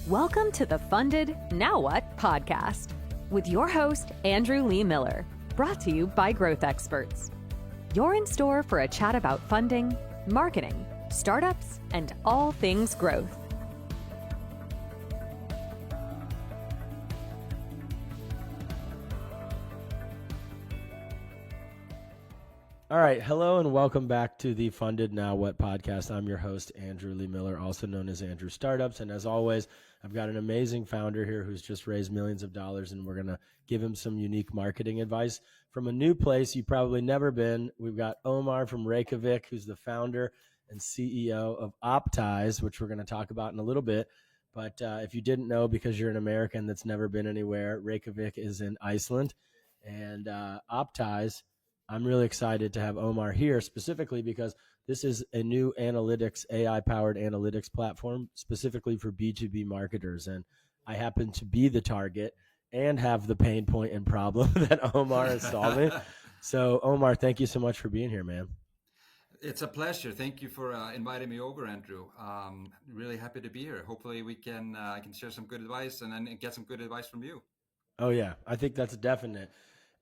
Welcome to the Funded Now What podcast with your host, Andrew Lee Miller, brought to you by Growth Experts. You're in store for a chat about funding, marketing, startups, and all things growth. All right. Hello and welcome back to the Funded Now What podcast. I'm your host, Andrew Lee Miller, also known as Andrew Startups. And as always, I've got an amazing founder here who's just raised millions of dollars, and we're going to give him some unique marketing advice from a new place you've probably never been. We've got Ómar from Reykjavik, who's the founder and CEO of Optise, which we're going to talk about in a little bit. But if you didn't know, because you're an American that's never been anywhere, Reykjavik is in Iceland. And Optise, I'm really excited to have Ómar here specifically because this is a new analytics, AI-powered analytics platform specifically for B2B marketers. And I happen to be the target and have the pain point and problem that Ómar is solving. So, Ómar, thank you so much for being here, man. It's a pleasure. Thank you for inviting me over, Andrew. Really happy to be here. Hopefully we can I can share some good advice and then get some good advice from you. Oh, yeah. I think that's definite.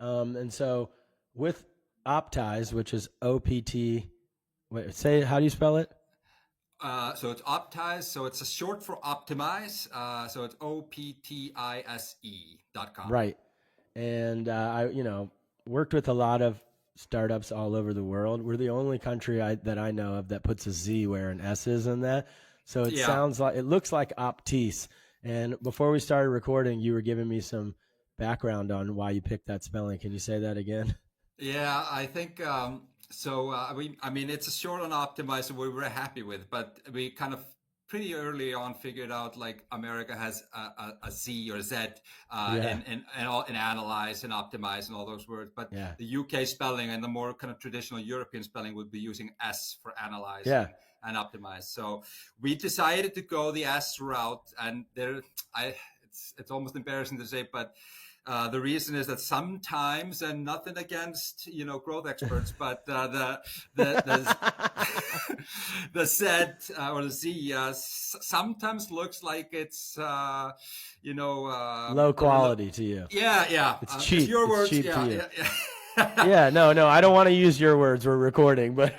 And so with Optise, which is O-P-T, say, how do you spell it? So it's Optise. So it's a short for optimize. So it's optise.com. Right. And I, worked with a lot of startups all over the world. We're the only country that I know of that puts a Z where an S is in that. So it looks like Optise. And before we started recording, you were giving me some background on why you picked that spelling. Can you say that again? Yeah, I think it's a short on Optimize, so we're very happy with, but we kind of pretty early on figured out like America has a Z or Z in analyze and optimize and all those words, but the UK spelling and the more kind of traditional European spelling would be using S for analyze and optimize. So we decided to go the S route, and it's almost embarrassing to say, but the reason is that sometimes, and nothing against growth experts, but the Z or the Z sometimes looks like it's low quality to you. Yeah. It's cheap. Your words. Cheap Yeah, to you. yeah. No. I don't want to use your words. We're recording, but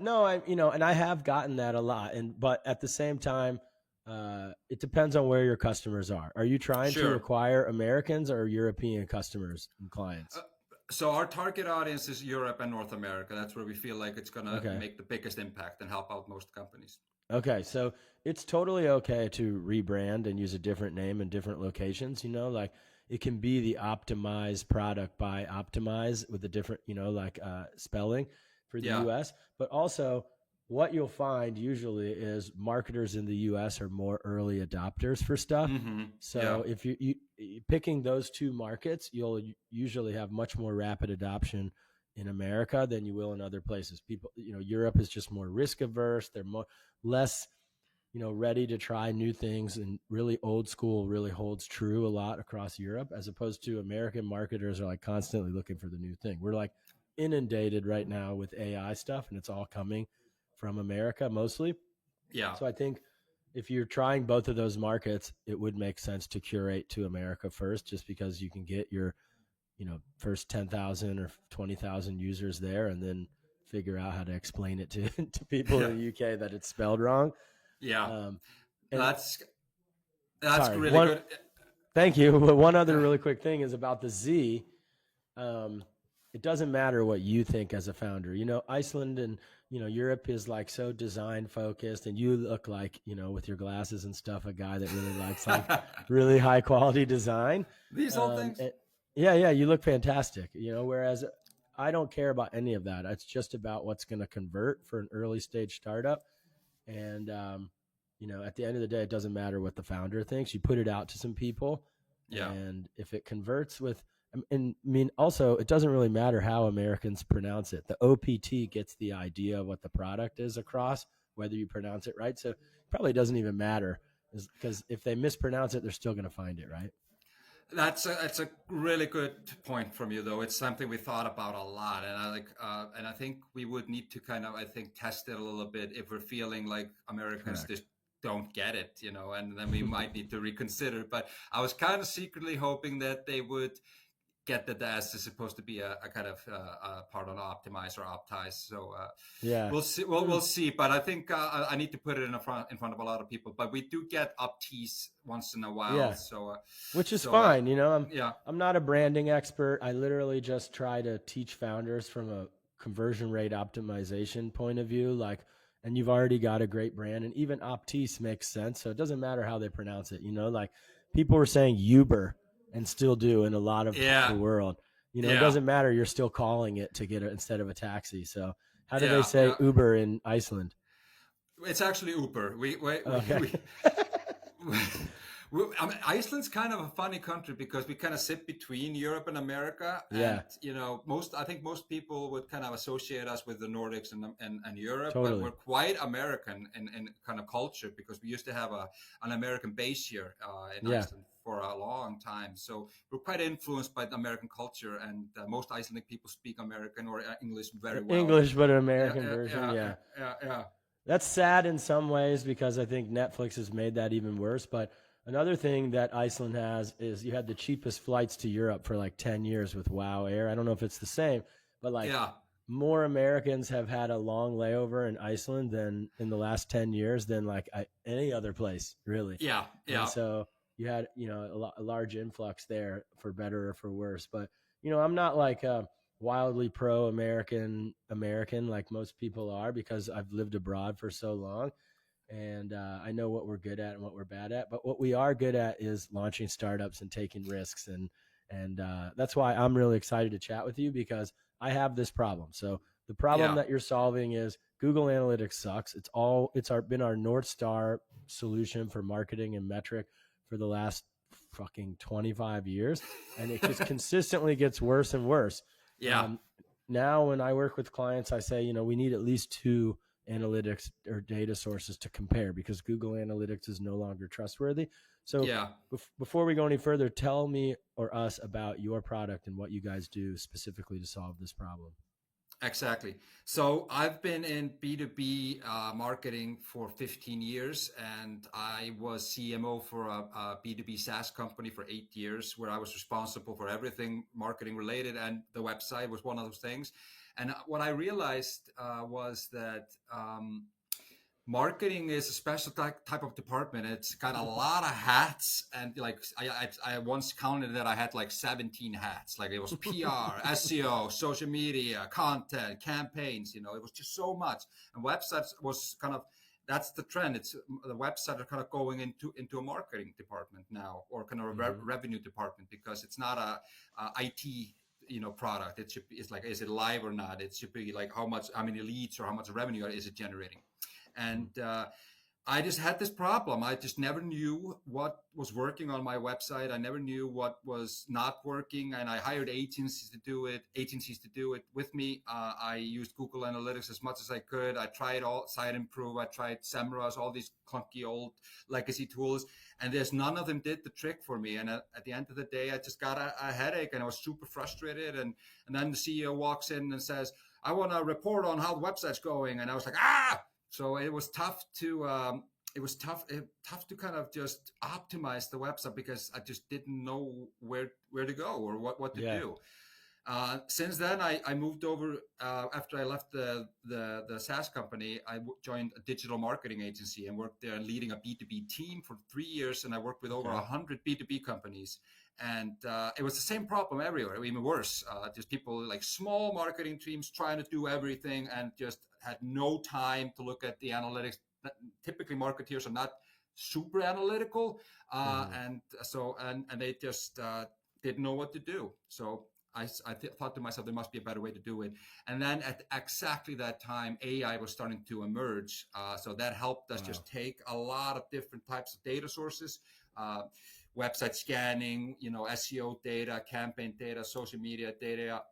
no. And I have gotten that a lot. But at the same time, it depends on where your customers are. Are you trying to acquire Americans or European customers and clients? So our target audience is Europe and North America. That's where we feel like it's going to make the biggest impact and help out most companies. Okay. So it's totally okay to rebrand and use a different name in different locations. Like it can be the Optimize product by Optimize with a different, spelling for the US, but also what you'll find usually is marketers in the U.S. are more early adopters for stuff. Mm-hmm. So if you picking those two markets, you'll usually have much more rapid adoption in America than you will in other places. People, Europe is just more risk averse. They're less, ready to try new things, and really old school really holds true a lot across Europe, as opposed to American marketers are like constantly looking for the new thing. We're like inundated right now with AI stuff, and it's all coming from America mostly. Yeah. So I think if you're trying both of those markets, it would make sense to curate to America first, just because you can get your, first 10,000 or 20,000 users there, and then figure out how to explain it to people in the UK that it's spelled wrong. Yeah. That's really good. Thank you. But one other really quick thing is about the Z. It doesn't matter what you think as a founder. Iceland and Europe is like so design focused, and you look like, with your glasses and stuff, a guy that really likes like really high quality design. These old things. You look fantastic, whereas I don't care about any of that. It's just about what's going to convert for an early stage startup. And, at the end of the day, it doesn't matter what the founder thinks. You put it out to some people, and if it converts also, it doesn't really matter how Americans pronounce it. The OPT gets the idea of what the product is across, whether you pronounce it right. So it probably doesn't even matter, because if they mispronounce it, they're still going to find it, right? That's a really good point from you, though. It's something we thought about a lot, and I think we would need to kind of test it a little bit if we're feeling like Americans just don't get it, and then we might need to reconsider. But I was kind of secretly hoping that they would get that this is supposed to be a kind of a part on Optise or Optise. So Yeah. we'll see. We'll see. But I think I need to put it in front of a lot of people. But we do get Optise once in a while. Yeah. So which is fine. Yeah. I'm not a branding expert. I literally just try to teach founders from a conversion rate optimization point of view. And you've already got a great brand, and even Optise makes sense. So it doesn't matter how they pronounce it. People were saying Uber and still do in a lot of the world. It doesn't matter. You're still calling it to get it instead of a taxi. So how do they say Uber in Iceland? It's actually Uber. Okay. Iceland's kind of a funny country because we kind of sit between Europe and America. Yeah. And, I think most people would kind of associate us with the Nordics and Europe, Totally. but we're quite American in kind of culture because we used to have an American base here in Iceland for a long time. So we're quite influenced by the American culture, and most Icelandic people speak American or English very well. English, but an American version. Yeah. That's sad in some ways because I think Netflix has made that even worse. But another thing that Iceland has is you had the cheapest flights to Europe for like 10 years with WoW Air. I don't know if it's the same, but more Americans have had a long layover in Iceland than in the last 10 years than any other place, really. Yeah. And so you had, a large influx there for better or for worse. But, I'm not wildly pro-American like most people are because I've lived abroad for so long. And I know what we're good at and what we're bad at. But what we are good at is launching startups and taking risks. And that's why I'm really excited to chat with you because I have this problem. So the problem that you're solving is Google Analytics sucks. It's been our North Star solution for marketing and metric for the last fucking 25 years. And it just consistently gets worse and worse. Yeah. Now when I work with clients, I say, we need at least 2 analytics or data sources to compare because Google Analytics is no longer trustworthy. So before we go any further, tell me or us about your product and what you guys do specifically to solve this problem. Exactly. So I've been in B2B marketing for 15 years, and I was CMO for a B2B SaaS company for 8 years, where I was responsible for everything marketing related, and the website was one of those things. And what I realized was that marketing is a special type of department. It's got a lot of hats, and I once counted that I had 17 hats. It was PR, SEO, social media, content, campaigns. It was just so much. And websites was kind of, that's the trend. It's the websites are kind of going into a marketing department now, or kind of a revenue department, because it's not a IT product. It should be, it's is it live or not? It should be how many leads or how much revenue is it generating. And I just had this problem. I just never knew what was working on my website. I never knew what was not working, and I hired agencies to do it with me. I used Google Analytics as much as I could. I tried all SiteImprove. I tried Semrush, all these clunky old legacy tools, and there's none of them did the trick for me. And at the end of the day, I just got a headache, and I was super frustrated. And then the CEO walks in and says, "I want to report on how the website's going," and I was like, ah. So it was tough to kind of just optimize the website because I just didn't know where to go or what to do. Since then, I moved over after I left the SaaS company. I joined a digital marketing agency and worked there, leading a B2B team for 3 years. And I worked with over 100 B2B companies. And it was the same problem everywhere, even worse. Just people small marketing teams trying to do everything and just had no time to look at the analytics. Typically, marketeers are not super analytical, and they just didn't know what to do. So I thought to myself, there must be a better way to do it. And then at exactly that time, AI was starting to emerge. So that helped us just take a lot of different types of data sources. Website scanning, SEO data, campaign data, social media data,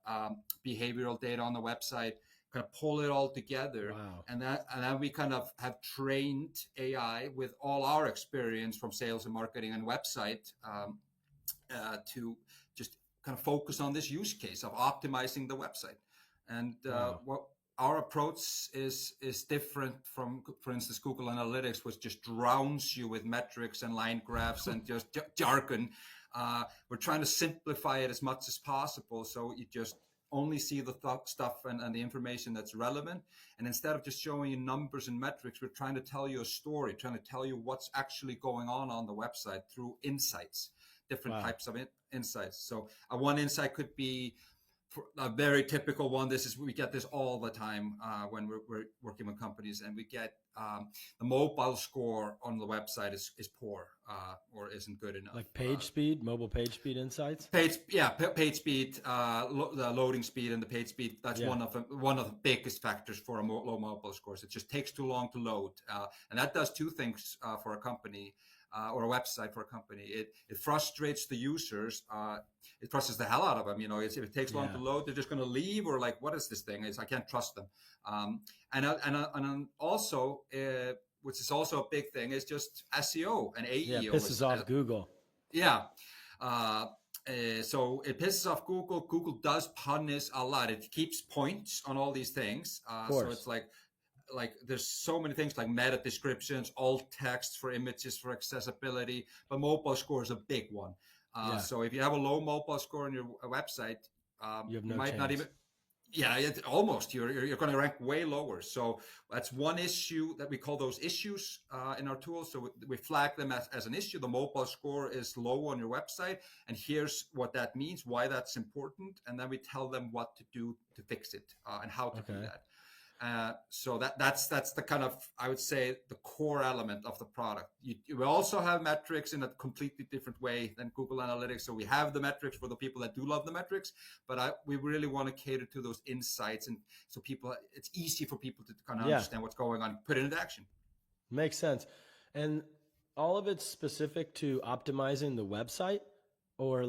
behavioral data on the website, kind of pull it all together. Wow. And then we kind of have trained AI with all our experience from sales and marketing and website to just kind of focus on this use case of optimizing the website. And our approach is different from, for instance, Google Analytics, which just drowns you with metrics and line graphs and just jargon. We're trying to simplify it as much as possible, so you just only see the stuff and the information that's relevant. And instead of just showing you numbers and metrics, we're trying to tell you a story, trying to tell you what's actually going on the website through insights, different types of insights. So one insight could be, for a very typical one, we get this all the time when we're working with companies, and we get the mobile score on the website is poor or isn't good enough. Like page speed, mobile page speed insights. Page speed, the loading speed and the page speed. That's one of the biggest factors for a low mobile scores. It just takes too long to load, and that does two things for a company. Or a website for a company. It frustrates the users. It frustrates the hell out of them. If it takes long to load, they're just going to leave, or like, what is this thing? I can't trust them. And also, which is also a big thing, is just SEO and AEO. Yeah, pisses off Google. Yeah. So it pisses off Google. Google does punish a lot. It keeps points on all these things. So it's like there's so many things like meta descriptions, alt text for images for accessibility, but mobile score is a big one. So if you have a low mobile score on your website, you have no might chance. not even. Yeah, almost. You're going to rank way lower. So that's one issue that we call those issues in our tools. So we flag them as an issue. The mobile score is low on your website, and here's what that means, why that's important, and then we tell them what to do to fix it and how to do that. So that's the kind of, I would say, the core element of the product. You also have metrics in a completely different way than Google Analytics. So we have the metrics for the people that do love the metrics, but we really want to cater to those insights, and so it's easy for people to kind of understand what's going on, put it into action. Makes sense. And all of it's specific to optimizing the website, or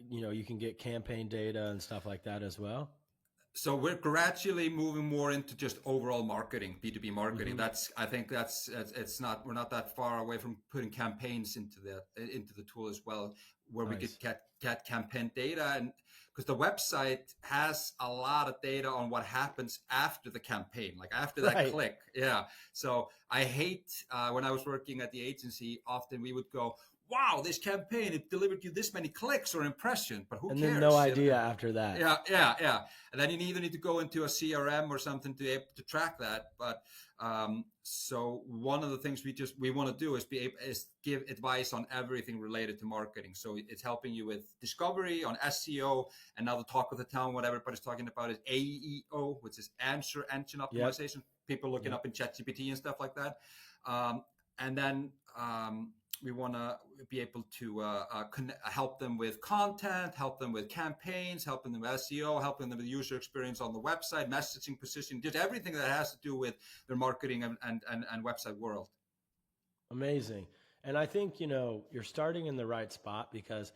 you can get campaign data and stuff like that as well? So we're gradually moving more into just overall marketing, B2B marketing. Mm-hmm. We're not that far away from putting campaigns into the tool as well, where we could get campaign data, and because the website has a lot of data on what happens after the campaign, like after that click. Yeah. So I hate when I was working at the agency, often we would go, wow, this campaign, it delivered you this many clicks or impressions, but who cares? And then no idea after that. Yeah. And then you either need to go into a CRM or something to track that. But so one of the things we want to do is give advice on everything related to marketing. So it's helping you with discovery, on SEO, and now the talk of the town, what everybody's talking about is AEO, which is answer engine optimization. People looking up in ChatGPT and stuff like that. And then we want to be able to help them with content, help them with campaigns, helping them with SEO, helping them with user experience on the website, messaging, positioning, just everything that has to do with their marketing and website world. Amazing. And I think, you're starting in the right spot, because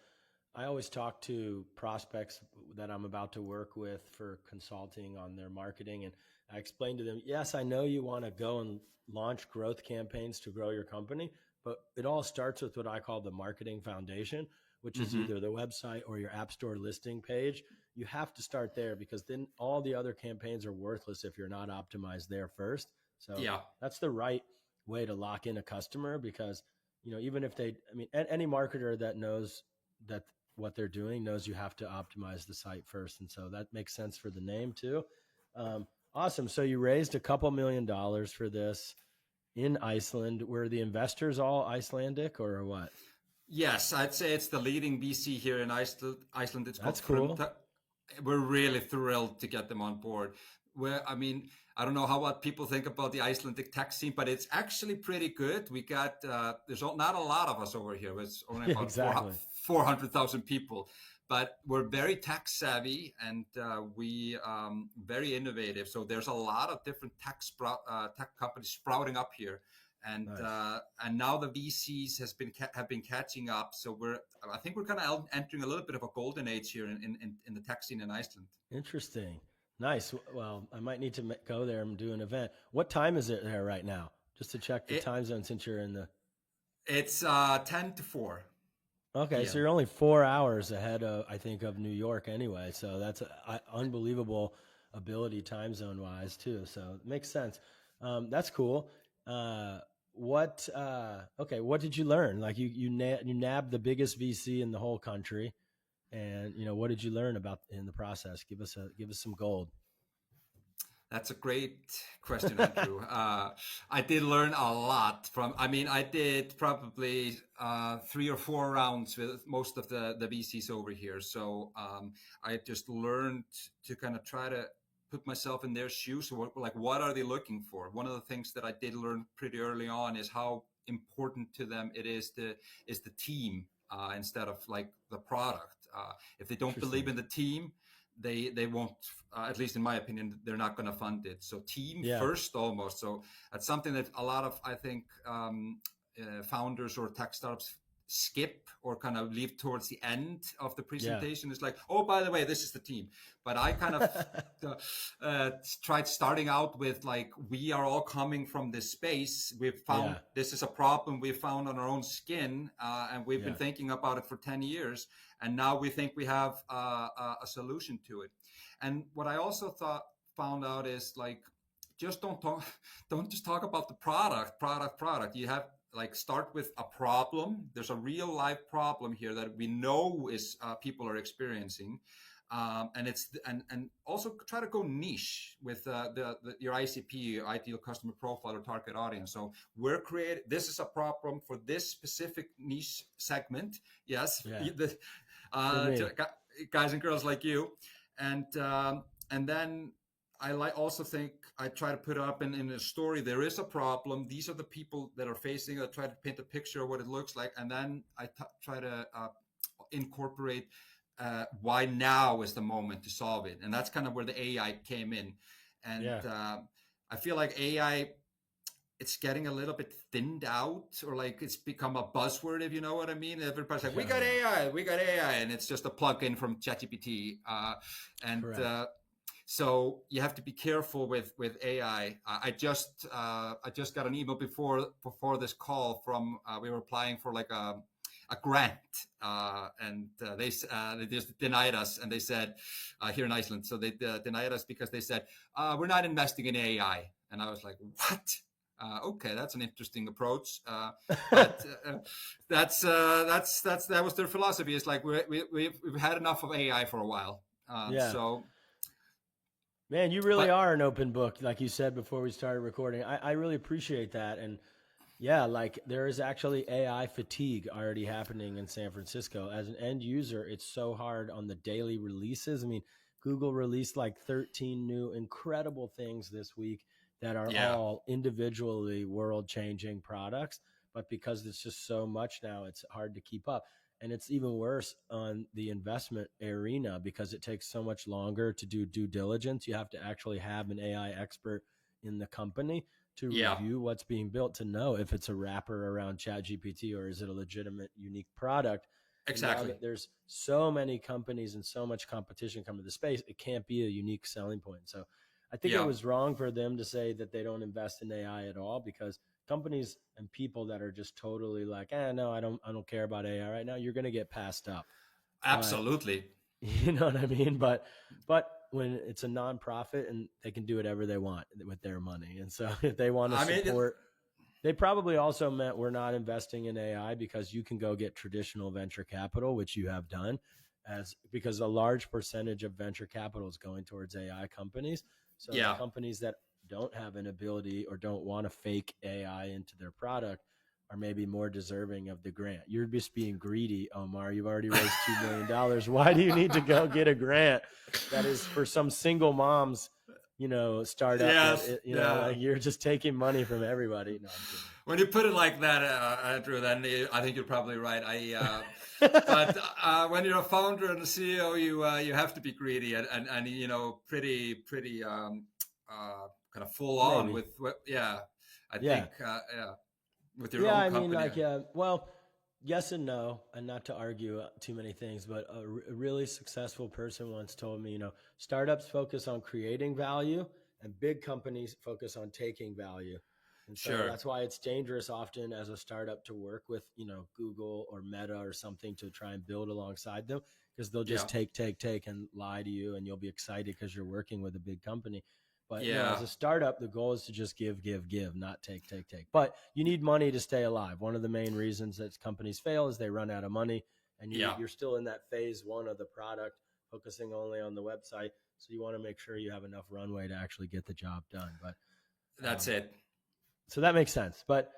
I always talk to prospects that I'm about to work with for consulting on their marketing. And I explain to them, yes, I know you want to go and launch growth campaigns to grow your company, but it all starts with what I call the marketing foundation, which is either the website or your app store listing page. You have to start there, because then all the other campaigns are worthless if you're not optimized there first. So that's the right way to lock in a customer, because, even if any marketer that knows that what they're doing knows you have to optimize the site first. And so that makes sense for the name too. Awesome. So you raised a couple $1 million for this in Iceland. Were the investors all Icelandic or what? Yes, I'd say it's the leading VC here in Iceland. It's That's called cool. We're really thrilled to get them on board. I don't know what people think about the Icelandic tech scene, but it's actually pretty good. We got, there's not a lot of us over here. It's only about 400,000 people, but we're very tech savvy and we very innovative. So there's a lot of different tech companies sprouting up here. And nice. And now the VCs have been catching up. So I think we're kind of entering a little bit of a golden age here in the tech scene in Iceland. Interesting. Nice. Well, I might need to go there and do an event. What time is it there right now? Just to check the time zone, since you're in the... It's 10 to 4. Okay, so you're only 4 hours ahead of, I think, of New York anyway. So that's unbelievable ability time zone wise too. So it makes sense. That's cool. What did you learn? Like you nabbed the biggest VC in the whole country, and what did you learn about in the process? Give us some gold. That's a great question, Andrew. I did learn a lot from, I did probably 3 or 4 rounds with most of the VCs over here. So I just learned to kind of try to put myself in their shoes. So what are they looking for? One of the things that I did learn pretty early on is how important to them it is the team instead of like the product. If they don't believe in the team, they won't, at least in my opinion, they're not going to fund it. So team first almost. So that's something that a lot of, I think, founders or tech startups skip or kind of leave towards the end of the presentation. It's like, oh, by the way, this is the team. But I kind of tried starting out with like, we are all coming from this space. We've found this is a problem we've found on our own skin, and we've been thinking about it for 10 years. And now we think we have a solution to it. And what I also found out is like, just don't just talk about the product. You have like start with a problem. There's a real life problem here that we know is people are experiencing. And also try to go niche with your ICP, your ideal customer profile or target audience. So this is a problem for this specific niche segment. Yes. Guys and girls like you. And then I also think I try to put up in a story, there is a problem. These are the people that are facing it. I try to paint a picture of what it looks like. And then I try to incorporate why now is the moment to solve it. And that's kind of where the AI came in. And I feel like AI, it's getting a little bit thinned out, or like it's become a buzzword, if you know what I mean. Everybody's like, we got AI. And it's just a plug-in from ChatGPT. So you have to be careful with AI. I just got an email before this call from, we were applying for like a grant, and they just denied us, and they said here in Iceland. So they denied us because they said we're not investing in AI, and I was like, what? Okay, that's an interesting approach. But that was their philosophy. It's like we've had enough of AI for a while. So. Man, you really are an open book, like you said before we started recording. I really appreciate that. And yeah, like there is actually AI fatigue already happening in San Francisco. As an end user, it's so hard on the daily releases. I mean, Google released like 13 new incredible things this week that are all individually world-changing products. But because it's just so much now, it's hard to keep up. And it's even worse on the investment arena because it takes so much longer to do due diligence. You have to actually have an AI expert in the company to review what's being built to know if it's a wrapper around ChatGPT or is it a legitimate, unique product. Exactly. There's so many companies and so much competition coming to the space. It can't be a unique selling point. So I think it was wrong for them to say that they don't invest in AI at all, because companies and people that are just totally like, no, I don't care about AI right now, you're going to get passed up. Absolutely. You know what I mean? But when it's a nonprofit and they can do whatever they want with their money. And so if they want to support, they probably also meant we're not investing in AI because you can go get traditional venture capital, which you have done, because a large percentage of venture capital is going towards AI companies. So the companies that don't have an ability or don't want to fake AI into their product are maybe more deserving of the grant. You're just being greedy, Ómar. You've already raised $2 million. Why do you need to go get a grant that is for some single mom's, startup? Like you're just taking money from everybody. No, I'm kidding. When you put it like that, Andrew, then I think you're probably right. But when you're a founder and a CEO, you have to be greedy and pretty kind of full on with I think with your own company. Yes and no, and not to argue too many things, but a really successful person once told me, startups focus on creating value and big companies focus on taking value. And so Sure. that's why it's dangerous often as a startup to work with, Google or Meta or something to try and build alongside them, because they'll Yeah. just take and lie to you, and you'll be excited because you're working with a big company. But no, as Yeah. a startup, the goal is to just give, not take. But you need money to stay alive. One of the main reasons that companies fail is they run out of money, and Yeah. you're still in that phase one of the product, focusing only on the website. So you want to make sure you have enough runway to actually get the job done. But That's it. so that makes sense. But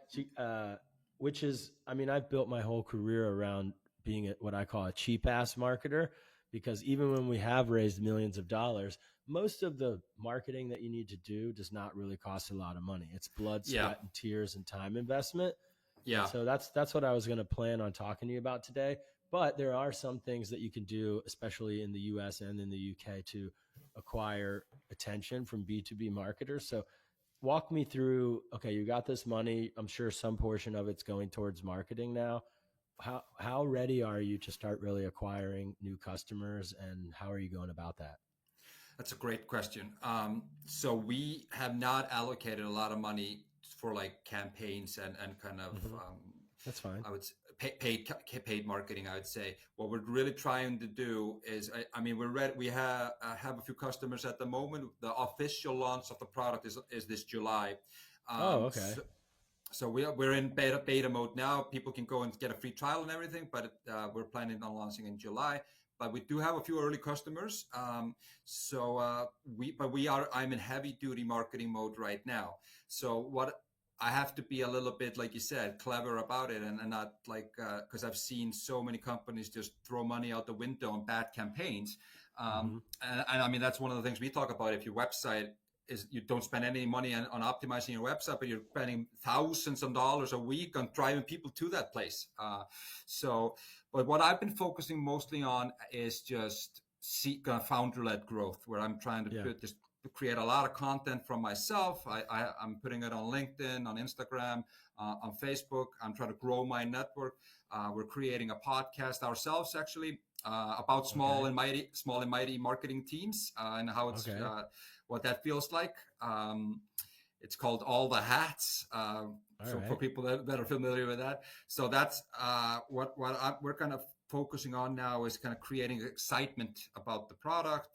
which is, I mean, I've built my whole career around being what I call a cheap ass marketer, because even when we have raised millions of dollars, most of the marketing that you need to do does not really cost a lot of money. It's blood, Yeah. sweat, and tears and time investment. And Yeah. so that's what I was going to plan on talking to you about today. But there are some things that you can do, especially in the US and in the UK, to acquire attention from B2B marketers. So walk me through, okay, you got this money. I'm sure some portion of it's going towards marketing now. How ready are you to start really acquiring new customers, and how are you going about that? That's a great question. So we have not allocated a lot of money for like campaigns and kind of That's fine. I would paid marketing. I would say what we're really trying to do is, I mean, we're ready. We have a few customers at the moment. The official launch of the product is this July. Oh, okay. So we're in beta mode now. People can go and get a free trial and everything, but we're planning on launching in July. But we do have a few early customers. I'm in heavy duty marketing mode right now. So what I have to be a little bit, like you said, clever about it, and not like, because I've seen so many companies just throw money out the window on bad campaigns. And I mean, that's one of the things we talk about. If your website is, you don't spend any money on optimizing your website, but you're spending thousands of dollars a week on driving people to that place. But what I've been focusing mostly on is just founder-led growth, where I'm trying to just create a lot of content from myself. I'm putting it on LinkedIn, on Instagram, on Facebook. I'm trying to grow my network. We're creating a podcast ourselves, actually, about small and mighty marketing teams, and how it's what that feels like. It's called All the Hats. For people that are familiar with that. So that's we're kind of focusing on now, is kind of creating excitement about the product.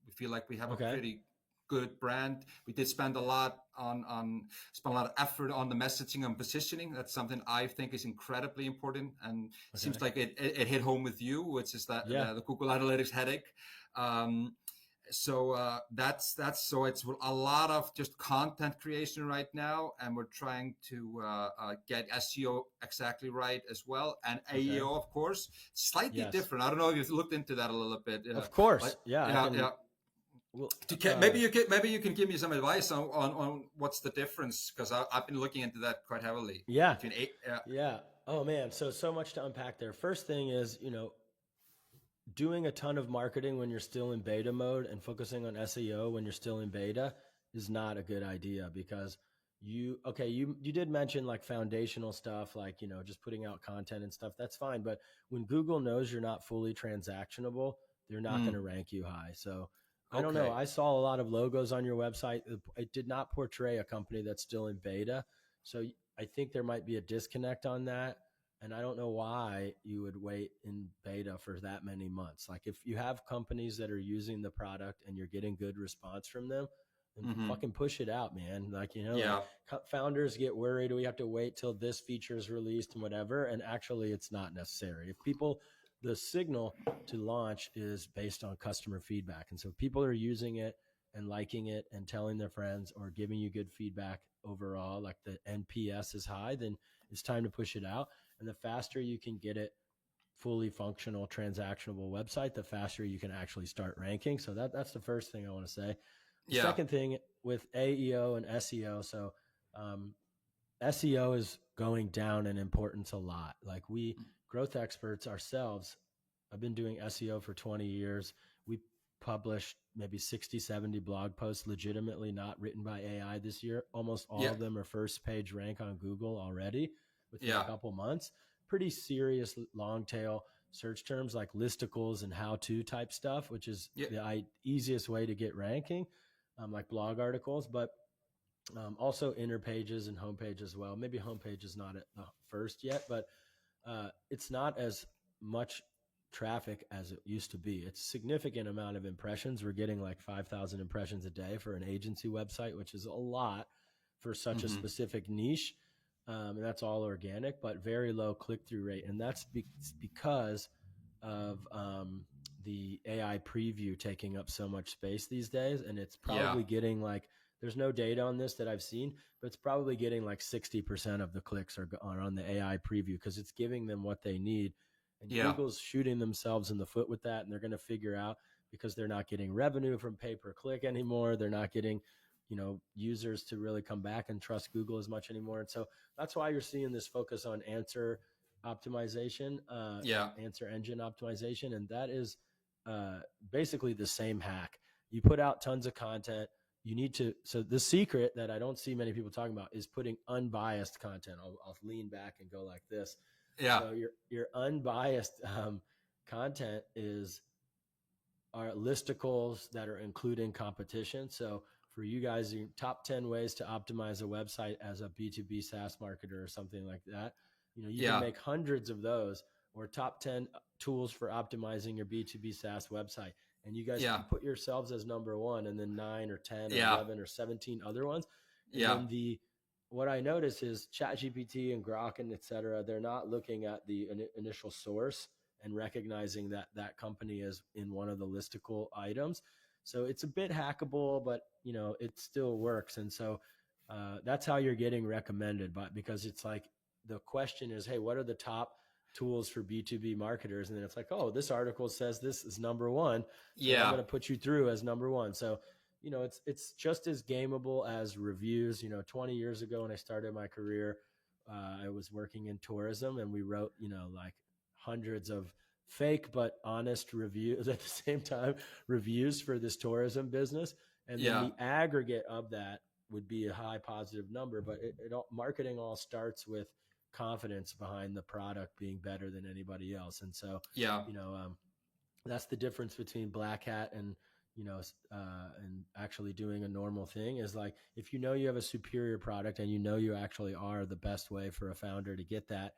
We feel like we have a pretty good brand. We did spend a lot spend a lot of effort on the messaging and positioning. That's something I think is incredibly important, and it seems like it hit home with you, which is that the Google Analytics headache. So that's so it's a lot of just content creation right now, and we're trying to get SEO exactly right as well, and AEO, of course, slightly different. I don't know if you've looked into that a little bit. Of course, yeah. Well, maybe you can give me some advice on what's the difference, because I've been looking into that quite heavily. Yeah. Oh man, so much to unpack there. First thing is, doing a ton of marketing when you're still in beta mode and focusing on SEO when you're still in beta is not a good idea, because you did mention like foundational stuff, like, just putting out content and stuff. That's fine. But when Google knows you're not fully transactionable, they're not going to rank you high. So I don't know. I saw a lot of logos on your website. It did not portray a company that's still in beta. So I think there might be a disconnect on that. And I don't know why you would wait in beta for that many months. Like, if you have companies that are using the product and you're getting good response from them, then fucking push it out, man. Like, like, founders get worried. We have to wait till this feature is released and whatever. And actually, it's not necessary. If the signal to launch is based on customer feedback. And so if people are using it and liking it and telling their friends or giving you good feedback overall, like the NPS is high, then it's time to push it out. And the faster you can get it fully functional, transactionable website, the faster you can actually start ranking. So that's the first thing I want to say. The second thing with AEO and SEO. So SEO is going down in importance a lot. Like, we growth experts ourselves, I've been doing SEO for 20 years. We published maybe 60, 70 blog posts legitimately not written by AI this year. Almost all of them are first page rank on Google already within a couple months. Pretty serious long tail search terms like listicles and how-to type stuff, which is the easiest way to get ranking, like blog articles. But Also inner pages and homepage as well. Maybe homepage is not at the first yet, but it's not as much traffic as it used to be. It's a significant amount of impressions. We're getting like 5,000 impressions a day for an agency website, which is a lot for such a specific niche. And that's all organic, but very low click-through rate. And that's because of the AI preview taking up so much space these days. And it's probably getting like, there's no data on this that I've seen, but it's probably getting like 60% of the clicks are on the AI preview because it's giving them what they need. And Google's shooting themselves in the foot with that. And they're going to figure out, because they're not getting revenue from pay-per-click anymore. They're not getting, users to really come back and trust Google as much anymore. And so that's why you're seeing this focus on answer optimization, answer engine optimization. And that is basically the same hack. You put out tons of content. You need to, so the secret that I don't see many people talking about is putting unbiased content. I'll lean back and go like this. Yeah. So your unbiased content are listicles that are including competition. So for you guys, your top 10 ways to optimize a website as a B2B SaaS marketer or something like that. You can make hundreds of those, or top 10 tools for optimizing your B2B SaaS website. And you guys can put yourselves as number one, and then 9 or 10 or 11 or 17 other ones. And then what I notice is ChatGPT and Grok and et cetera, they're not looking at the initial source and recognizing that that company is in one of the listicle items. So it's a bit hackable, but it still works. And so that's how you're getting recommended, because it's like, the question is, hey, what are the top tools for B2B marketers? And then it's like, oh, this article says this is number one. So I'm going to put you through as number one. So, it's just as gameable as reviews. 20 years ago when I started my career, I was working in tourism, and we wrote, like hundreds of fake but honest reviews at the same time, reviews for this tourism business. And then the aggregate of that would be a high positive number, but marketing all starts with confidence behind the product being better than anybody else. And so, that's the difference between black hat and, and actually doing a normal thing, is like, if you have a superior product and you actually are the best way for a founder to get that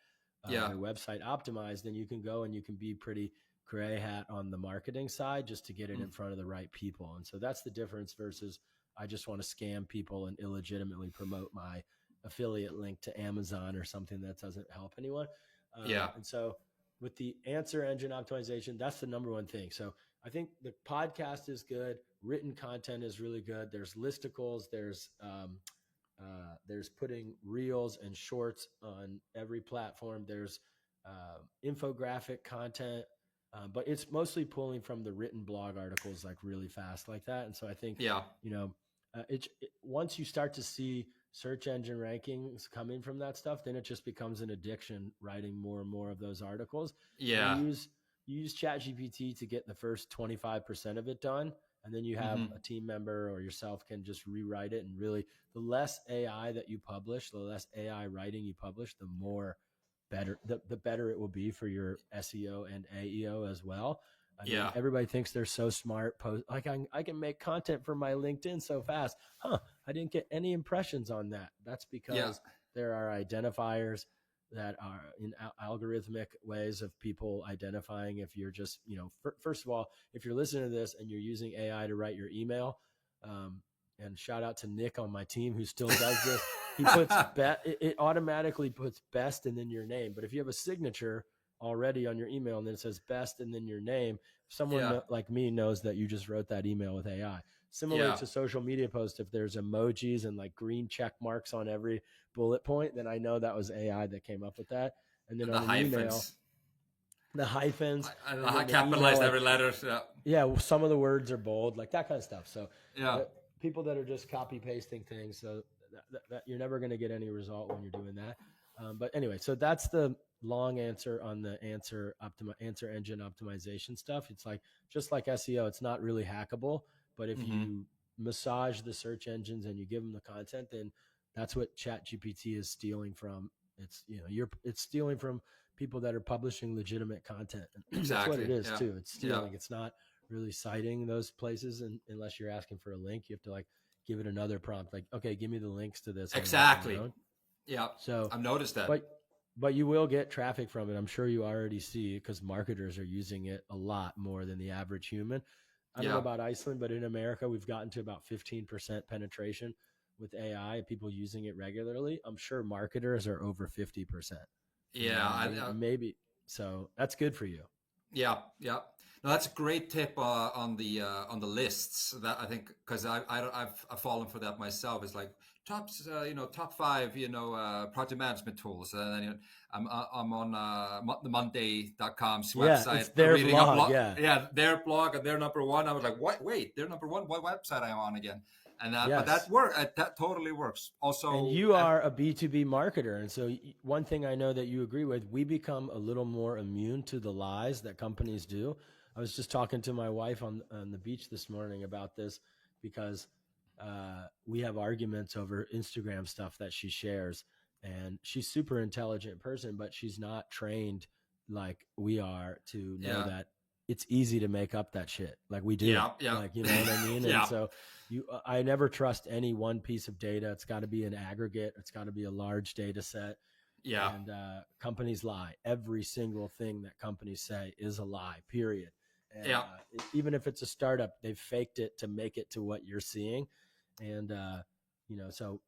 their website optimized, then you can go and you can be pretty gray hat on the marketing side just to get it in front of the right people. And so that's the difference versus, I just want to scam people and illegitimately promote my affiliate link to Amazon or something that doesn't help anyone. And so with the answer engine optimization, that's the number one thing. So I think the podcast is good. Written content is really good. There's listicles. There's putting reels and shorts on every platform. There's infographic content, but it's mostly pulling from the written blog articles, like really fast like that. And so I think, once you start to see search engine rankings coming from that stuff, then it just becomes an addiction, writing more and more of those articles. You use ChatGPT to get the first 25% of it done. And then you have a team member or yourself can just rewrite it. And really, the less AI that you publish, the less AI writing you publish, the better it will be for your SEO and AEO as well. I mean, everybody thinks they're so smart. I can make content for my LinkedIn so fast. I didn't get any impressions on that. That's because there are identifiers that are in algorithmic ways of people identifying if you're just, first of all, if you're listening to this and you're using AI to write your email, and shout out to Nick on my team who still does this. He puts it automatically puts best and then your name. But if you have a signature already on your email and then it says best and then your name, someone like me knows that you just wrote that email with AI. Similar to social media posts, if there's emojis and like green check marks on every bullet point, then I know that was AI that came up with that. And then on the email, the hyphens, I capitalized every letter. Some of the words are bold, like that kind of stuff. So people that are just copy pasting things, so that you're never going to get any result when you're doing that. But anyway, so that's the long answer on the answer engine optimization stuff. It's like, just like SEO, it's not really hackable, but if you massage the search engines and you give them the content, then that's what ChatGPT is stealing from. It's, it's stealing from people that are publishing legitimate content. Exactly. That's what it is too. It's stealing. It's not really citing those places unless you're asking for a link. You have to like give it another prompt, like, okay, give me the links to this. Exactly. Yeah. So I've noticed that. But you will get traffic from it. I'm sure you already see it because marketers are using it a lot more than the average human. I don't know about Iceland, but in America, we've gotten to about 15% penetration with AI, people using it regularly. I'm sure marketers are over 50%. Yeah. Maybe. So that's good for you. Yeah. Yeah. No, that's a great tip on the lists. That I think, because I've fallen for that myself. It's like top 5 project management tools, and then I'm on the Monday.com's website. It's their reading blog. a blog, their blog, and they're number one. I was like, what? Wait, they're number one. What website am I on again? And but that that totally works. Also, and you are a B2B marketer, and so one thing I know that you agree with, we become a little more immune to the lies that companies do. I was just talking to my wife on the beach this morning about this because we have arguments over Instagram stuff that she shares, and she's super intelligent person, but she's not trained like we are to know that it's easy to make up that shit like we do. Yeah. Like, you know what I mean? And so I never trust any one piece of data. It's got to be an aggregate. It's got to be a large data set. Yeah. And companies lie. Every single thing that companies say is a lie, period. And even if it's a startup, they've faked it to make it to what you're seeing. And, so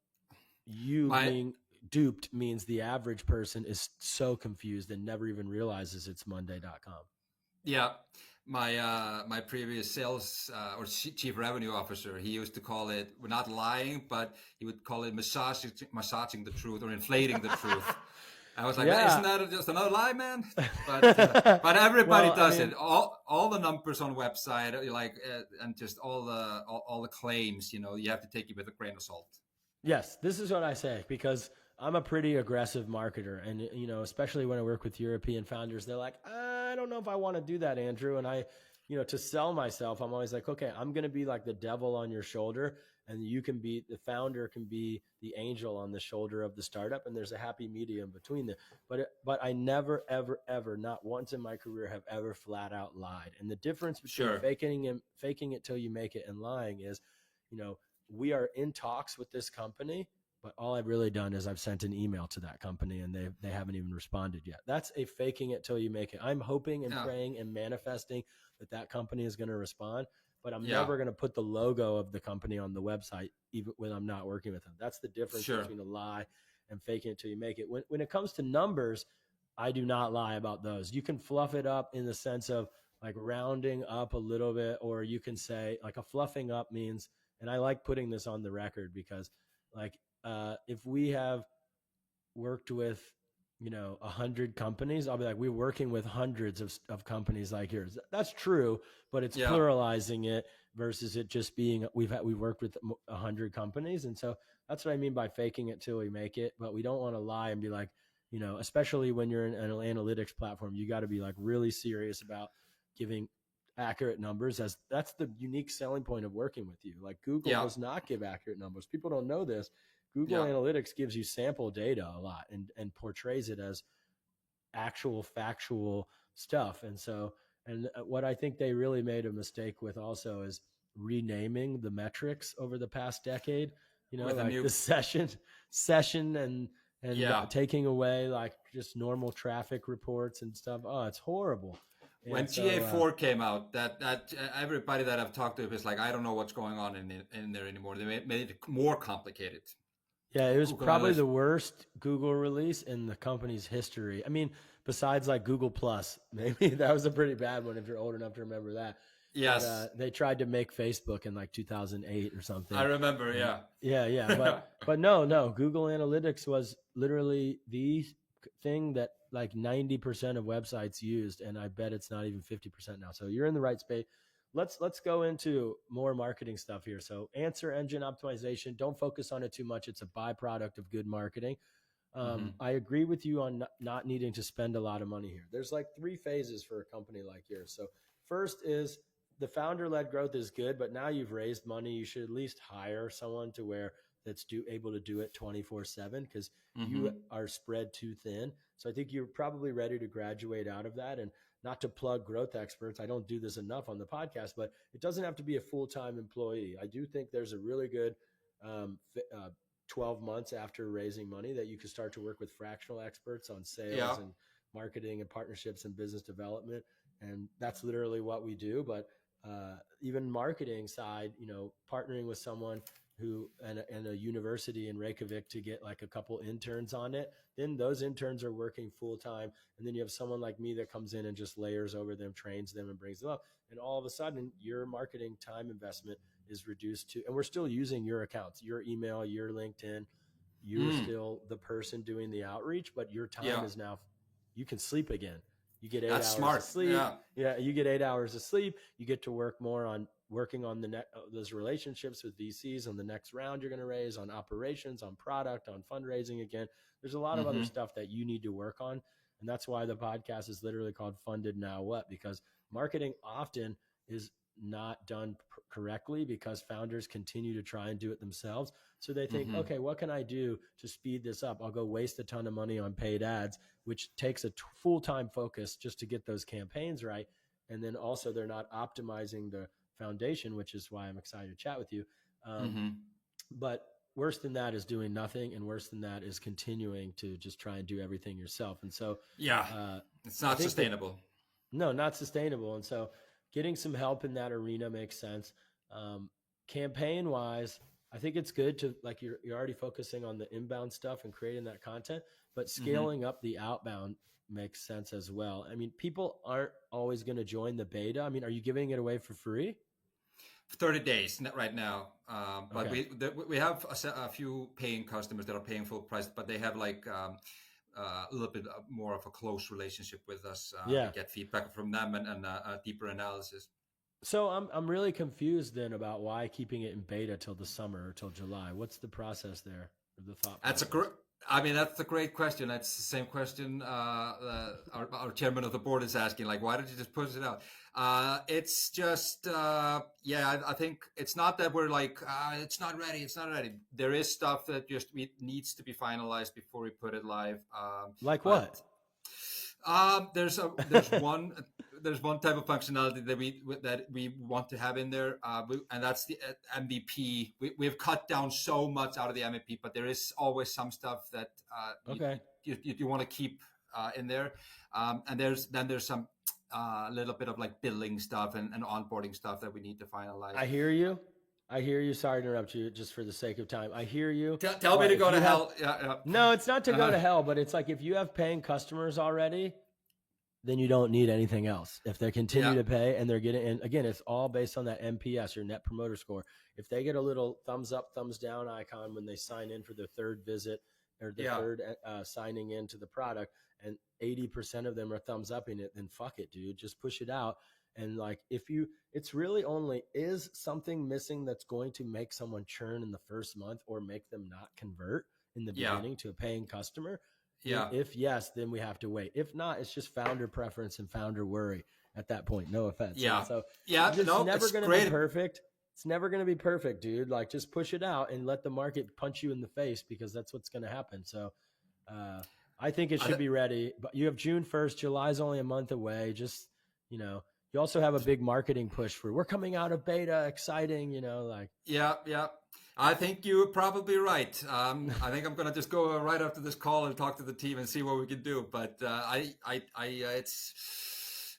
being duped means the average person is so confused and never even realizes it's Monday.com. Yeah. My previous sales or chief revenue officer, he used to call it, we're not lying, but he would call it massaging the truth or inflating the truth. I was like, isn't that just another lie, man? But everybody does it. All the numbers on website, and just all the claims, you have to take it with a grain of salt. Yes, this is what I say, because I'm a pretty aggressive marketer, and especially when I work with European founders, they're like, I don't know if I want to do that, Andrew. And I, to sell myself, I'm always like, okay, I'm going to be like the devil on your shoulder, and the founder can be the angel on the shoulder of the startup, and there's a happy medium between them. But I never, ever, ever, not once in my career have ever flat out lied. And the difference between faking it till you make it and lying is, we are in talks with this company, but all I've really done is I've sent an email to that company and they haven't even responded yet. That's a faking it till you make it. I'm hoping and praying and manifesting that company is going to respond, but I'm never going to put the logo of the company on the website, even when I'm not working with them. That's the difference between a lie and faking it till you make it. When it comes to numbers, I do not lie about those. You can fluff it up in the sense of like rounding up a little bit, or you can say like a fluffing up means, and I like putting this on the record because if we have worked with, 100 companies, I'll be like, we're working with hundreds of companies like yours. That's true, but it's pluralizing it versus it just being, we've worked with 100 companies. And so that's what I mean by faking it till we make it. But we don't want to lie and be like, especially when you're in an analytics platform, you got to be like really serious about giving accurate numbers, as that's the unique selling point of working with you. Like Google does not give accurate numbers. People don't know this. Google Analytics gives you sample data a lot and portrays it as actual factual stuff. And so, and what I think they really made a mistake with also is renaming the metrics over the past decade, the session and taking away like just normal traffic reports and stuff. Oh, it's horrible. When GA4 came out, that everybody that I've talked to is like, I don't know what's going on in there anymore. They made it more complicated. Yeah, it was probably the worst Google release in the company's history. I mean, besides like Google Plus, maybe that was a pretty bad one if you're old enough to remember that. Yes. But, they tried to make Facebook in like 2008 or something. I remember, Yeah. But no, Google Analytics was literally the thing that like 90% of websites used, and I bet it's not even 50% now. So you're in the right space. Let's go into more marketing stuff here. So answer engine optimization, don't focus on it too much. It's a byproduct of good marketing. I agree with you on not needing to spend a lot of money here. There's like 3 phases for a company like yours. So first is the founder-led growth is good, but now you've raised money. You should at least hire someone to where that's able to do it 24/7, because you are spread too thin. So I think you're probably ready to graduate out of that. And not to plug growth experts, I don't do this enough on the podcast, but it doesn't have to be a full-time employee. I do think there's a really good 12 months after raising money that you can start to work with fractional experts on sales and marketing and partnerships and business development. And that's literally what we do. But even marketing side, partnering with someone who and a university in Reykjavik to get like a couple interns on it, then those interns are working full time. And then you have someone like me that comes in and just layers over them, trains them, and brings them up. And all of a sudden, your marketing time investment is reduced to, and we're still using your accounts, your email, your LinkedIn. You're still the person doing the outreach, but your time is now, you can sleep again. You get 8 hours smart. of sleep. Yeah, you get 8 hours of sleep. You get to work more on working on those relationships with VCs on the next round you're going to raise, on operations, on product, on fundraising again. There's a lot of other stuff that you need to work on. And that's why the podcast is literally called Funded Now What? Because marketing often is not done correctly because founders continue to try and do it themselves. So they think, okay, what can I do to speed this up? I'll go waste a ton of money on paid ads, which takes a full-time focus just to get those campaigns right. And then also they're not optimizing the foundation, which is why I'm excited to chat with you. But worse than that is doing nothing. And worse than that is continuing to just try and do everything yourself. And so, it's not sustainable. No, not sustainable. And so getting some help in that arena makes sense. Campaign wise, I think it's good to, like, you're already focusing on the inbound stuff and creating that content, but scaling up the outbound makes sense as well. I mean, people aren't always going to join the beta. I mean, are you giving it away for free? 30 days right now. But Okay. we have a few paying customers that are paying full price, but they have like a little bit more of a close relationship with us. We get feedback from them and a deeper analysis. So I'm really confused then about why keeping it in beta till the summer or till July. What's the process there? Or the thought process? That's a great question. That's the same question our chairman of the board is asking. Like, why did you just push it out? It's just, I think it's not that we're like, it's not ready. It's not ready. There is stuff that just needs to be finalized before we put it live. Like what? There's one type of functionality that we want to have in there, and that's the MVP. We've cut down so much out of the MVP, but there is always some stuff that you want to keep in there. And there's some little bit of like billing stuff and onboarding stuff that we need to finalize. I hear you. Sorry to interrupt you just for the sake of time. I hear you. Tell me to go to hell. No, it's not to go to hell, but it's like if you have paying customers already, then you don't need anything else. If they continue to pay and they're getting, and again, it's all based on that NPS, your Net Promoter Score. If they get a little thumbs up, thumbs down icon when they sign in for their third visit or the third signing into the product, and 80% of them are thumbs upping it, then fuck it, dude. Just push it out. And like, it's really only, is something missing that's going to make someone churn in the first month or make them not convert in the beginning to a paying customer? If yes, then we have to wait. If not, it's just founder preference and founder worry at that point. No offense. And so it's never going to be perfect. It's never going to be perfect, dude. Like, just push it out and let the market punch you in the face, because that's what's going to happen. So I think it should be ready. But you have June 1st. July's only a month away. Just, you also have a big marketing push for, we're coming out of beta, exciting, like. Yeah. I think you're probably right. I think I'm going to just go right after this call and talk to the team and see what we can do. But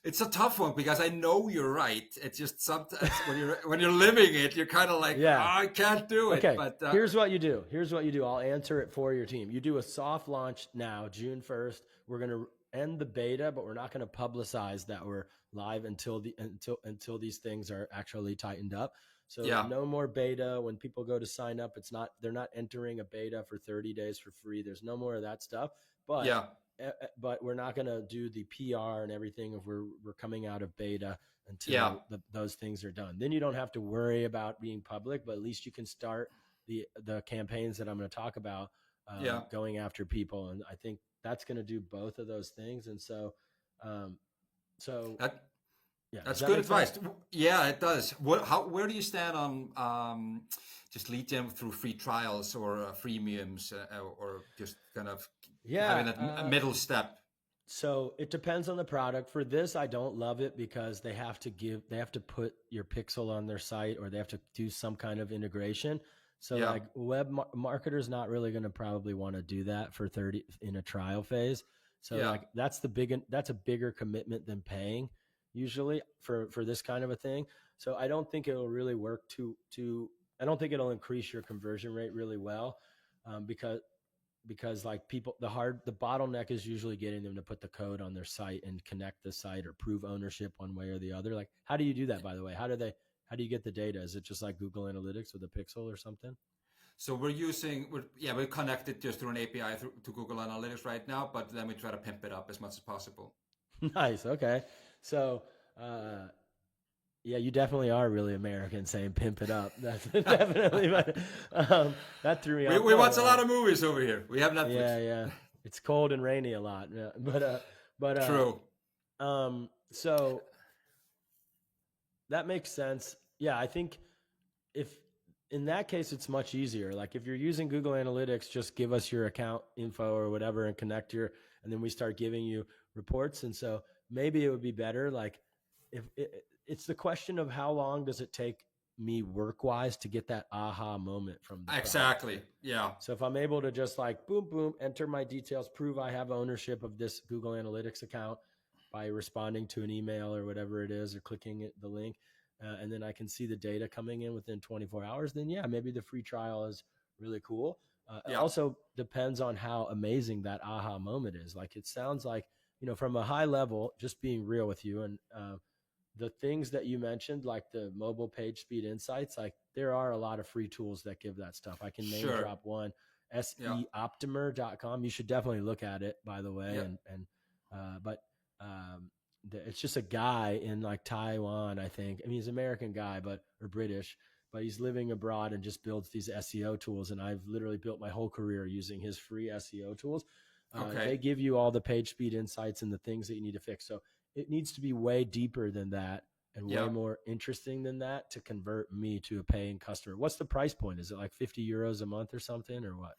it's a tough one, because I know you're right. It's just sometimes when you're living it, you're kind of like, I can't do it. Okay. But here's what you do. I'll answer it for your team. You do a soft launch now, June 1st. We're going to end the beta, but we're not going to publicize that we're live until these things are actually tightened up. So no more beta. When people go to sign up, they're not entering a beta for 30 days for free. There's no more of that stuff. But we're not going to do the PR and everything if we're coming out of beta until those things are done. Then you don't have to worry about being public, but at least you can start the campaigns that I'm going to talk about going after people. And I think that's going to do both of those things. And so, that's good advice. Yeah, it does. Where do you stand on just lead gen through free trials or freemiums, or just kind of having Yeah. that middle step. So it depends on the product. For this, I don't love it because they have to put your pixel on their site, or they have to do some kind of integration. So Yeah. like marketers not really going to probably want to do that for 30 in a trial phase. So Yeah. like that's a bigger commitment than paying usually for this kind of a thing. So I don't think it'll really work I don't think it'll increase your conversion rate really well, because like the bottleneck is usually getting them to put the code on their site and connect the site or prove ownership one way or the other. Like, how do you do that, by the way? How do you get the data? Is it just like Google Analytics with a pixel or something? So we're connected just through an API to Google Analytics right now, but then we try to pimp it up as much as possible. Nice. Okay. So, yeah, you definitely are really American saying pimp it up. That's definitely, but, that threw me off. We watch a lot of movies over here. We have Netflix. Yeah. It's cold and rainy a lot. Yeah. But, True. So that makes sense. Yeah. I think if in that case, it's much easier. Like if you're using Google Analytics, just give us your account info or whatever and and then we start giving you reports. And so maybe it would be better. Like it's the question of how long does it take me work-wise to get that aha moment from the Exactly. product. Yeah. So if I'm able to just like boom, boom, enter my details, prove I have ownership of this Google Analytics account by responding to an email or whatever it is, or clicking the link, and then I can see the data coming in within 24 hours, then yeah, maybe the free trial is really cool. It also depends on how amazing that aha moment is. Like it sounds like, from a high level, just being real with you, and the things that you mentioned, like the mobile page speed insights, like there are a lot of free tools that give that stuff. I can name drop one, seoptimer.com. You should definitely look at it, by the way. It's just a guy in like Taiwan, I think. I mean, he's an American guy, or British, but he's living abroad and just builds these SEO tools. And I've literally built my whole career using his free SEO tools. They give you all the page speed insights and the things that you need to fix. So it needs to be way deeper than that and way more interesting than that to convert me to a paying customer. What's the price point? Is it like 50 euros a month or something, or what?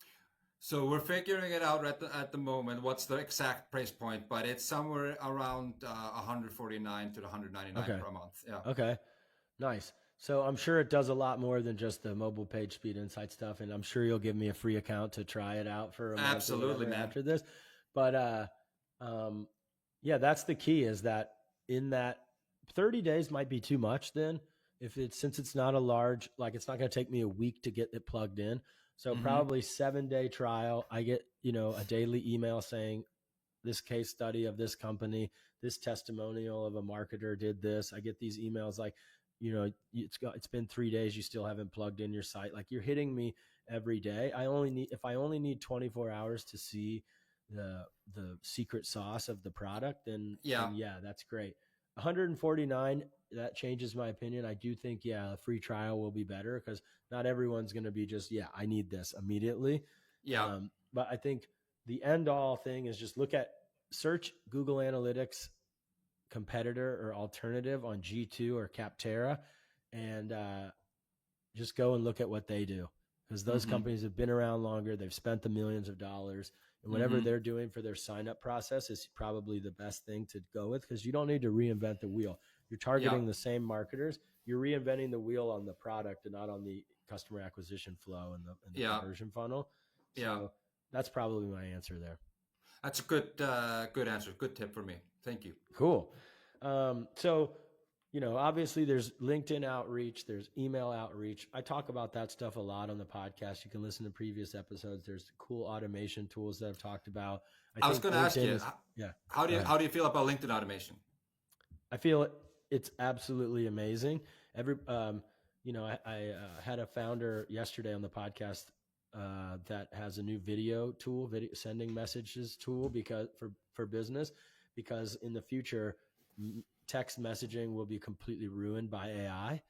So we're figuring it out at the moment. What's the exact price point? But it's somewhere around 149 to 199 per month. Yeah. Okay. Nice. So I'm sure it does a lot more than just the mobile page speed insight stuff, and I'm sure you'll give me a free account to try it out for a month. Absolutely, man. After this, but yeah, that's the key. Is that in that 30 days might be too much. Then since it's not a large, like it's not going to take me a week to get it plugged in. So probably 7-day trial. I get, a daily email saying this case study of this company, this testimonial of a marketer did this. I get these emails like, it's been 3 days. You still haven't plugged in your site. Like you're hitting me every day. If I only need 24 hours to see the secret sauce of the product, then yeah, that's great. 149, that changes my opinion. I do think, a free trial will be better because not everyone's going to be just, I need this immediately. Yeah. But I think the end all thing is just search Google Analytics competitor or alternative on G2 or Capterra, and just go and look at what they do, because those companies have been around longer. They've spent the millions of dollars, and whatever they're doing for their sign up process is probably the best thing to go with, because you don't need to reinvent the wheel. You're targeting the same marketers. You're reinventing the wheel on the product and not on the customer acquisition flow and the conversion funnel. So that's probably my answer there. That's a good answer. Good tip for me. Thank you. Cool. So, obviously there's LinkedIn outreach, there's email outreach. I talk about that stuff a lot on the podcast. You can listen to previous episodes. There's cool automation tools that I've talked about. I was going to ask you, how do you feel about LinkedIn automation? I feel it's absolutely amazing. I had a founder yesterday on the podcast that has a new video sending messages tool for business, because in the future, text messaging will be completely ruined by AI.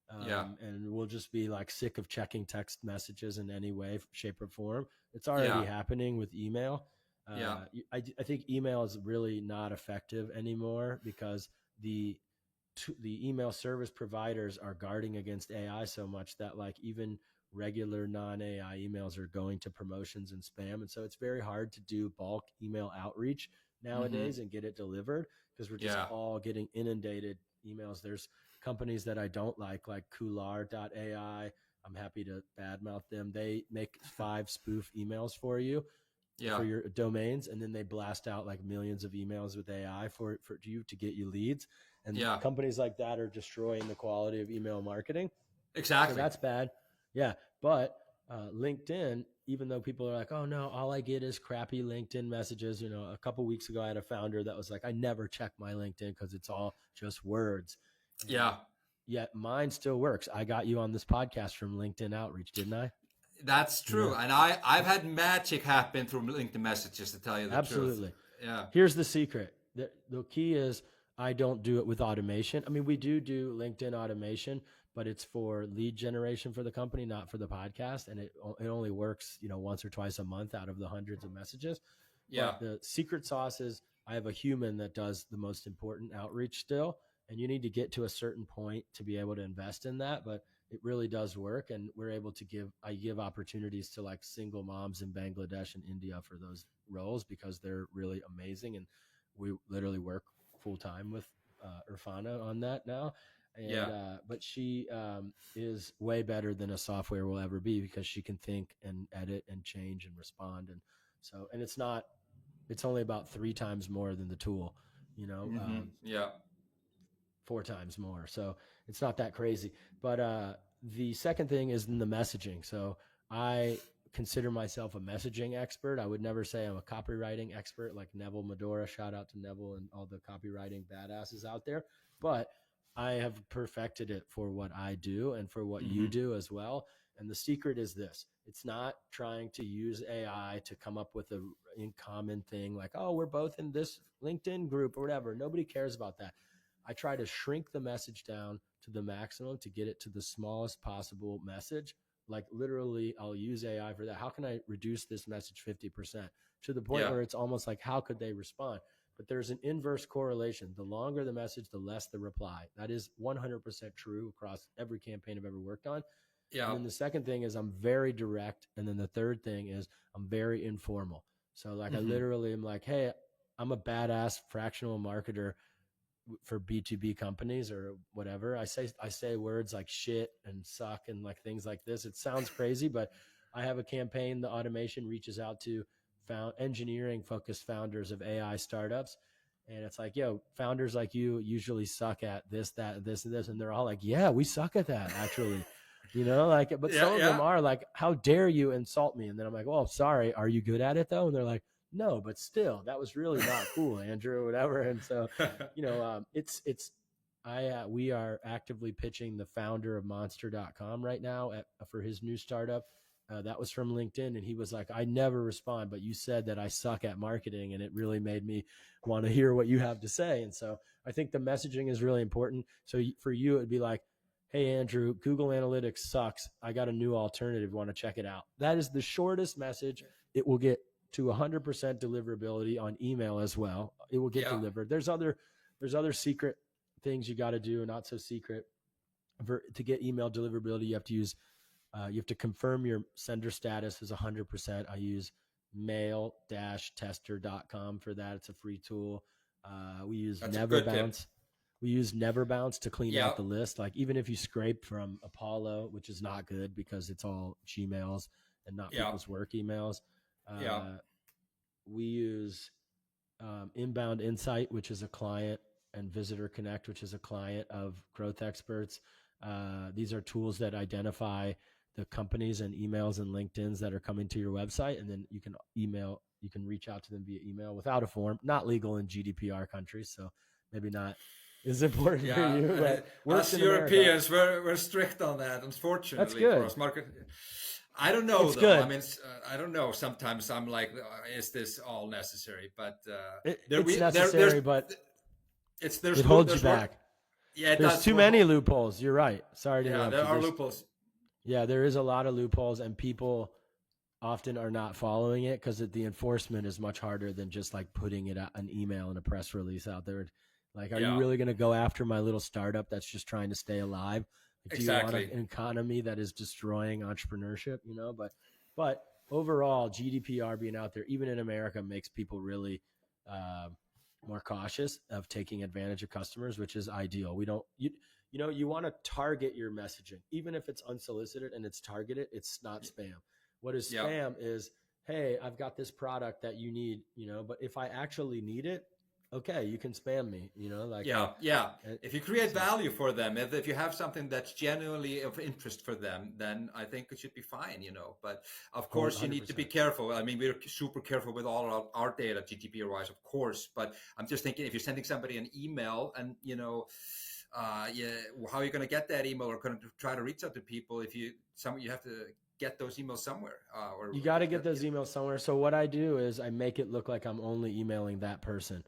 And we'll just be like sick of checking text messages in any way, shape, or form. It's already happening with email. I think email is really not effective anymore because the email service providers are guarding against AI so much that like even regular non-AI emails are going to promotions and spam. And so it's very hard to do bulk email outreach nowadays and get it delivered, because we're just all getting inundated emails. There's companies that I don't like Coular.ai. I'm happy to badmouth them. They make 5 spoof emails for you for your domains, and then they blast out like millions of emails with AI for you to get you leads. And companies like that are destroying the quality of email marketing. Exactly. So that's bad. Yeah. But LinkedIn, even though people are like, oh no, all I get is crappy LinkedIn messages. A couple of weeks ago, I had a founder that was like, I never check my LinkedIn because it's all just words. And yet mine still works. I got you on this podcast from LinkedIn outreach, didn't I? That's true. And I've had magic happen through LinkedIn messages, to tell you the truth. Absolutely. Yeah. Here's the secret. The key is I don't do it with automation. I mean, we do LinkedIn automation, but it's for lead generation for the company, not for the podcast. And it only works, once or twice a month out of the hundreds of messages. But the secret sauce is I have a human that does the most important outreach still. And you need to get to a certain point to be able to invest in that. But it really does work. And we're able to I give opportunities to like single moms in Bangladesh and India for those roles, because they're really amazing. And we literally work full time with Irfana on that now. And, but she is way better than a software will ever be, because she can think and edit and change and respond. And so, and it's only about 3 times more than the tool, 4 times more. So it's not that crazy. But the second thing is in the messaging. So I consider myself a messaging expert. I would never say I'm a copywriting expert like Neville Medora. Shout out to Neville and all the copywriting badasses out there. But I have perfected it for what I do and for what you do as well. And the secret is this. It's not trying to use AI to come up with a in common thing like, oh, we're both in this LinkedIn group or whatever. Nobody cares about that. I try to shrink the message down to the maximum to get it to the smallest possible message. Like literally, I'll use AI for that. How can I reduce this message 50% to the point where it's almost like, how could they respond? But there's an inverse correlation. The longer the message, the less the reply. That is 100% true across every campaign I've ever worked on. Yeah. And then the second thing is I'm very direct. And then the third thing is I'm very informal. So like I literally am like, hey, I'm a badass fractional marketer for B2B companies or whatever. I say words like shit and suck and like things like this. It sounds crazy, but I have a campaign. The automation reaches out to engineering focused founders of AI startups. And it's like, yo, founders like you usually suck at this, that, this, and this. And they're all like, yeah, we suck at that actually, but some of them are like, how dare you insult me? And then I'm like, well, sorry. Are you good at it though? And they're like, no, but still, that was really not cool, Andrew, or whatever. And so, we are actively pitching the founder of monster.com right now for his new startup. That was from LinkedIn. And he was like, I never respond, but you said that I suck at marketing. And it really made me want to hear what you have to say. And so I think the messaging is really important. So for you, it'd be like, hey, Andrew, Google Analytics sucks. I got a new alternative. Want to check it out? That is the shortest message. It will get to 100% deliverability on email as well. It will get delivered. There's other secret things you got to do, not so secret. To get email deliverability, you have to confirm your sender status is 100%. I use mail-tester.com for that. It's a free tool. We use Neverbounce. We use Neverbounce to clean out the list. Like even if you scrape from Apollo, which is not good because it's all Gmails and not people's work emails. We use Inbound Insight, which is a client, and Visitor Connect, which is a client of Growth Experts. These are tools that identify the companies and emails and LinkedIns that are coming to your website, and then you can reach out to them via email without a form. Not legal in GDPR countries, so maybe not as important for you. But us Europeans, we're strict on that, unfortunately. That's good. For us market. I don't know, it's though. Good. I mean, I don't know. Sometimes I'm like, is this all necessary? But it's necessary, but it holds you back. Yeah, there's too many loopholes. You're right. Sorry to interrupt. There are loopholes. Yeah, there is a lot of loopholes, and people often are not following it because the enforcement is much harder than just like putting it an email and a press release out there. Like, are you really going to go after my little startup that's just trying to stay alive? Do you want an economy that is destroying entrepreneurship? You know, but overall, GDPR being out there, even in America, makes people really more cautious of taking advantage of customers, which is ideal. We don't, you know, you want to target your messaging, even if it's unsolicited and it's targeted, it's not spam. What is spam is, hey, I've got this product that you need, you know, but if I actually need it, okay, you can spam me, you know, like, if you create value for them, if you have something that's genuinely of interest for them, then I think it should be fine, you know, but of course 100%. You need to be careful. I mean, we're super careful with all our data, GDPR wise, of course, but I'm just thinking if you're sending somebody an email and, you know, how are you going to get that email or going to try to reach out to people if you have to get those emails somewhere. You got to get those emails somewhere. So what I do is I make it look like I'm only emailing that person.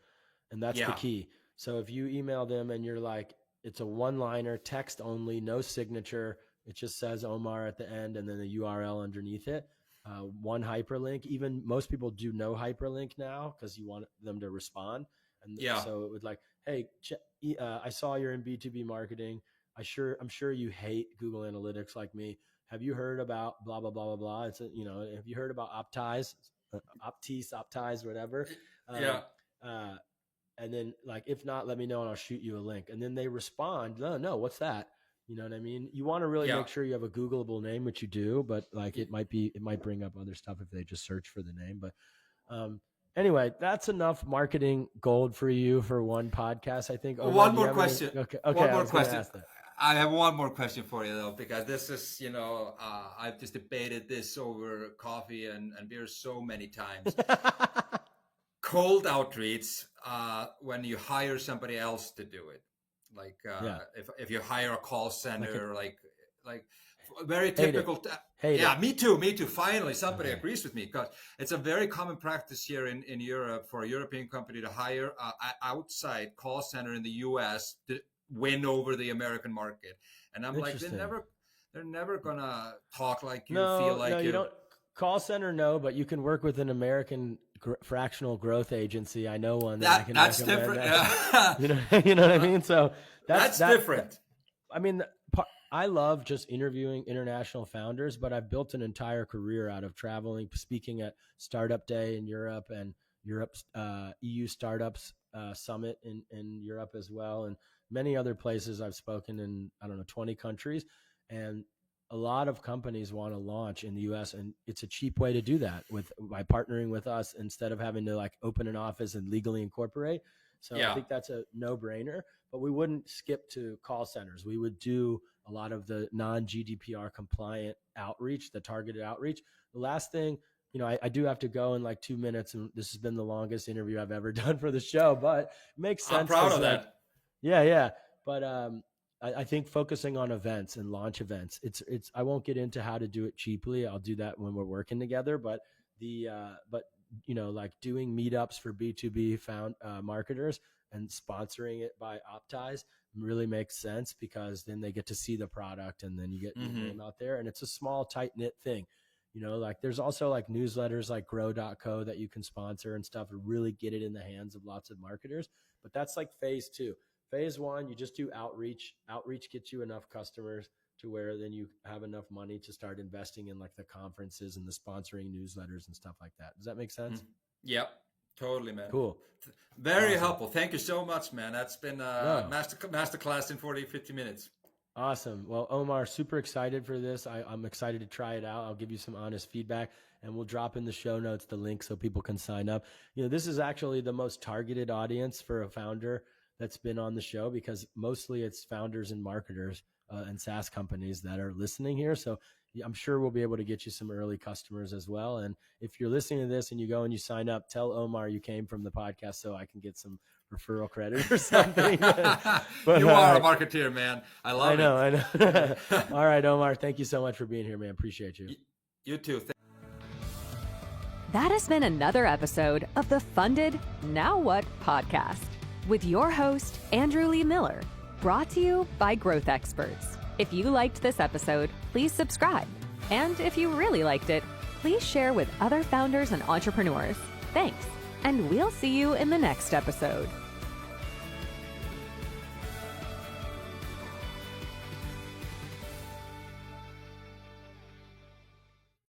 And that's the key. So if you email them and you're like, it's a one-liner, text only, no signature, it just says Ómar at the end and then the URL underneath it, one hyperlink. Even most people do no hyperlink now because you want them to respond. And so it was like, hey, I saw you're in B2B marketing. I'm sure you hate Google Analytics like me. Have you heard about blah, blah, blah, blah, blah? It's you know, have you heard about Optise, whatever? And then like, if not, let me know and I'll shoot you a link. And then they respond, no, what's that? You know what I mean? You want to really make sure you have a Googleable name, which you do, but like it might bring up other stuff if they just search for the name. But anyway, that's enough marketing gold for you for one podcast, I think. One more question. Okay. One more question. I have one more question for you though, because this is, you know, I've just debated this over coffee and beer so many times. Cold outreach, when you hire somebody else to do it, like if you hire a call center, like very typical. Me too. Finally, somebody agrees with me, because it's a very common practice here in Europe for a European company to hire an outside call center in the US to win over the American market. And I'm like, they're never gonna talk like you feel like you don't. Call center, no, but you can work with an American fractional growth agency. I know one that's different. That. You know what I mean? So that's different. I mean, I love just interviewing international founders, but I've built an entire career out of traveling, speaking at Startup Day in Europe and Europe's EU Startups Summit in Europe as well, and many other places. I've spoken in 20 countries, and a lot of companies want to launch in the US, and it's a cheap way to do that by partnering with us instead of having to like open an office and legally incorporate. So I think that's a no-brainer, but we wouldn't skip to call centers. We would do a lot of the non-GDPR compliant outreach, the targeted outreach. The last thing, you know, I do have to go in like 2 minutes, and this has been the longest interview I've ever done for the show, but it makes sense. I'm proud of that. Yeah. But I think focusing on events and launch events, I won't get into how to do it cheaply. I'll do that when we're working together, but you know, like doing meetups for B2B marketers and sponsoring it by Optise really makes sense, because then they get to see the product and then you get your name out there, and it's a small tight knit thing. You know, like there's also like newsletters like grow.co that you can sponsor and stuff and really get it in the hands of lots of marketers. But that's like phase 2. Phase 1, you just do outreach. Outreach gets you enough customers to where then you have enough money to start investing in like the conferences and the sponsoring newsletters and stuff like that. Does that make sense? Yep, totally, man. Cool. Very helpful. Thank you so much, man. That's been a masterclass in 50 minutes. Awesome. Well, Ómar, super excited for this. I'm excited to try it out. I'll give you some honest feedback, and we'll drop in the show notes the link so people can sign up. You know, this is actually the most targeted audience for a founder that's been on the show, because mostly it's founders and marketers and SaaS companies that are listening here. So I'm sure we'll be able to get you some early customers as well. And if you're listening to this and you go and you sign up, tell Ómar you came from the podcast so I can get some referral credit or something. But, you are a marketeer, man. I love it. I know. All right, Ómar, thank you so much for being here, man. Appreciate you. You too. That has been another episode of the Funded Now What podcast with your host, Andrew Lee Miller, brought to you by Growth Experts. If you liked this episode, please subscribe. And if you really liked it, please share with other founders and entrepreneurs. Thanks. And we'll see you in the next episode.